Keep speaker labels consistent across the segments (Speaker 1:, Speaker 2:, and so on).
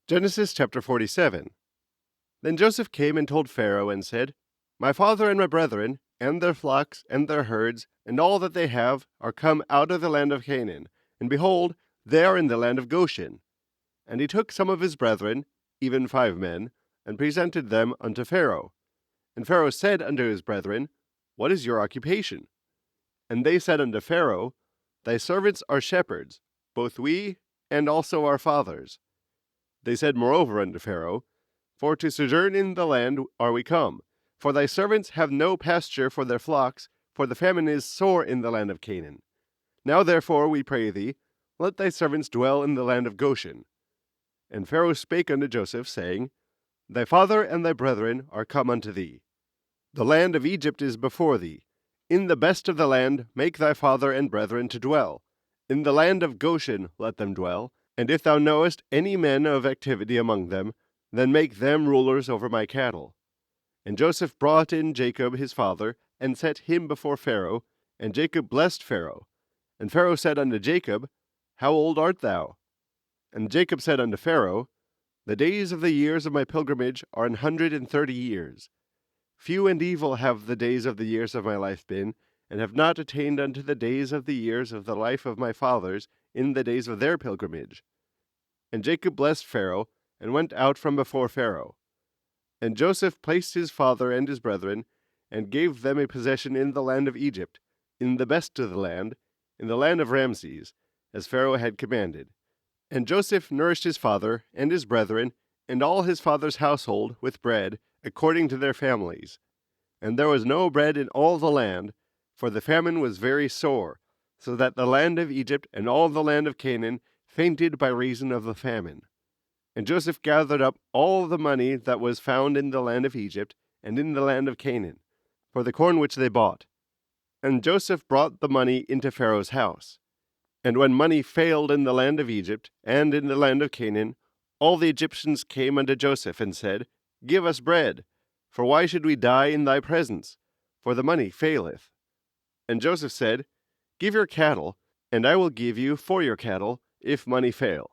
Speaker 1: Genesis chapter 47. Then Joseph came and told Pharaoh and said, My father and my brethren, and their flocks, and their herds, and all that they have, are come out of the land of Canaan, and behold, they are in the land of Goshen. And he took some of his brethren, even 5 men, and presented them unto Pharaoh. And Pharaoh said unto his brethren, What is your occupation? And they said unto Pharaoh, Thy servants are shepherds, both we, and also our fathers. They said moreover unto Pharaoh, For to sojourn in the land are we come, for thy servants have no pasture for their flocks, for the famine is sore in the land of Canaan. Now therefore, we pray thee, let thy servants dwell in the land of Goshen. And Pharaoh spake unto Joseph, saying, Thy father and thy brethren are come unto thee. The land of Egypt is before thee. In the best of the land make thy father and brethren to dwell. In the land of Goshen let them dwell. And if thou knowest any men of activity among them, then make them rulers over my cattle. And Joseph brought in Jacob his father, and set him before Pharaoh, and Jacob blessed Pharaoh. And Pharaoh said unto Jacob, How old art thou? And Jacob said unto Pharaoh, The days of the years of my pilgrimage are 130 years. Few and evil have the days of the years of my life been, and have not attained unto the days of the years of the life of my fathers in the days of their pilgrimage. And Jacob blessed Pharaoh, and went out from before Pharaoh. And Joseph placed his father and his brethren, and gave them a possession in the land of Egypt, in the best of the land, in the land of Ramses, as Pharaoh had commanded. And Joseph nourished his father and his brethren, and all his father's household with bread, according to their families. And there was no bread in all the land, for the famine was very sore, so that the land of Egypt and all the land of Canaan fainted by reason of the famine. And Joseph gathered up all the money that was found in the land of Egypt and in the land of Canaan, for the corn which they bought. And Joseph brought the money into Pharaoh's house. And when money failed in the land of Egypt and in the land of Canaan, all the Egyptians came unto Joseph and said, Give us bread, for why should we die in thy presence? For the money faileth. And Joseph said, Give your cattle, and I will give you for your cattle, if money fail.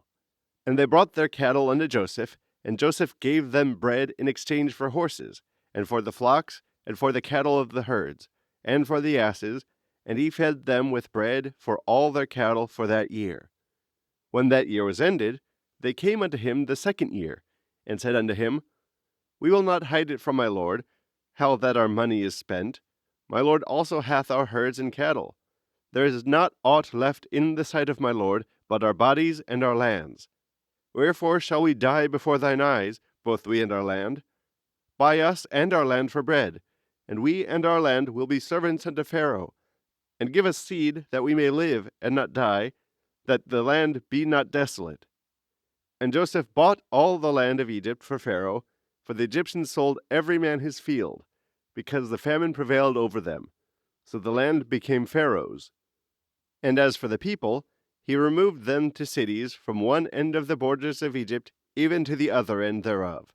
Speaker 1: And they brought their cattle unto Joseph, and Joseph gave them bread in exchange for horses, and for the flocks, and for the cattle of the herds, and for the asses, and he fed them with bread for all their cattle for that year. When that year was ended, they came unto him the second year, and said unto him, We will not hide it from my lord, how that our money is spent. My lord also hath our herds and cattle. There is not aught left in the sight of my lord, but our bodies and our lands. Wherefore shall we die before thine eyes, both we and our land? Buy us and our land for bread, and we and our land will be servants unto Pharaoh. And give us seed, that we may live and not die, that the land be not desolate. And Joseph bought all the land of Egypt for Pharaoh, for the Egyptians sold every man his field, because the famine prevailed over them. So the land became Pharaoh's. And as for the people, he removed them to cities from one end of the borders of Egypt even to the other end thereof.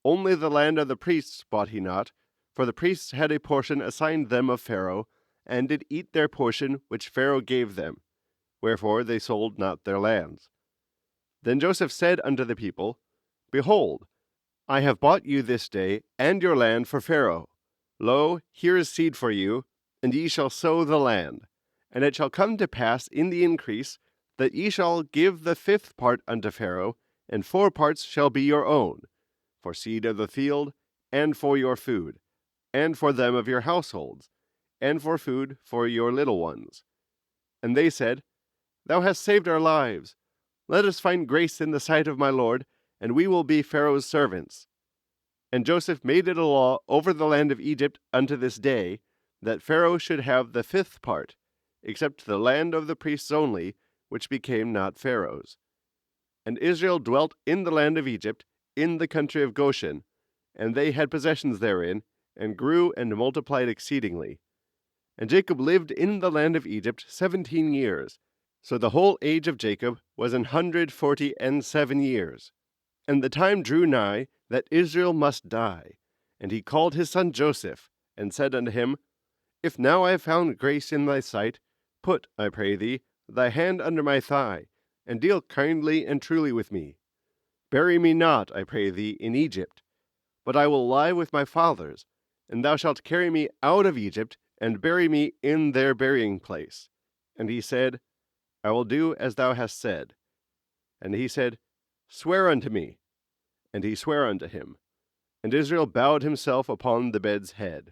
Speaker 1: Only the land of the priests bought he not, for the priests had a portion assigned them of Pharaoh, and did eat their portion which Pharaoh gave them. Wherefore they sold not their lands. Then Joseph said unto the people, Behold, I have bought you this day and your land for Pharaoh. Lo, here is seed for you, and ye shall sow the land. And it shall come to pass in the increase, that ye shall give the 5th part unto Pharaoh, and 4 parts shall be your own, for seed of the field, and for your food, and for them of your households, and for food for your little ones. And they said, Thou hast saved our lives. Let us find grace in the sight of my lord, and we will be Pharaoh's servants. And Joseph made it a law over the land of Egypt unto this day, that Pharaoh should have the 5th part, except the land of the priests only, which became not Pharaoh's. And Israel dwelt in the land of Egypt, in the country of Goshen, and they had possessions therein, and grew and multiplied exceedingly. And Jacob lived in the land of Egypt 17 years, so the whole age of Jacob was 147 years. And the time drew nigh that Israel must die. And he called his son Joseph, and said unto him, If now I have found grace in thy sight, put, I pray thee, thy hand under my thigh, and deal kindly and truly with me. Bury me not, I pray thee, in Egypt, but I will lie with my fathers, and thou shalt carry me out of Egypt, and bury me in their burying place. And he said, I will do as thou hast said. And he said, Swear unto me. And he sware unto him. And Israel bowed himself upon the bed's head.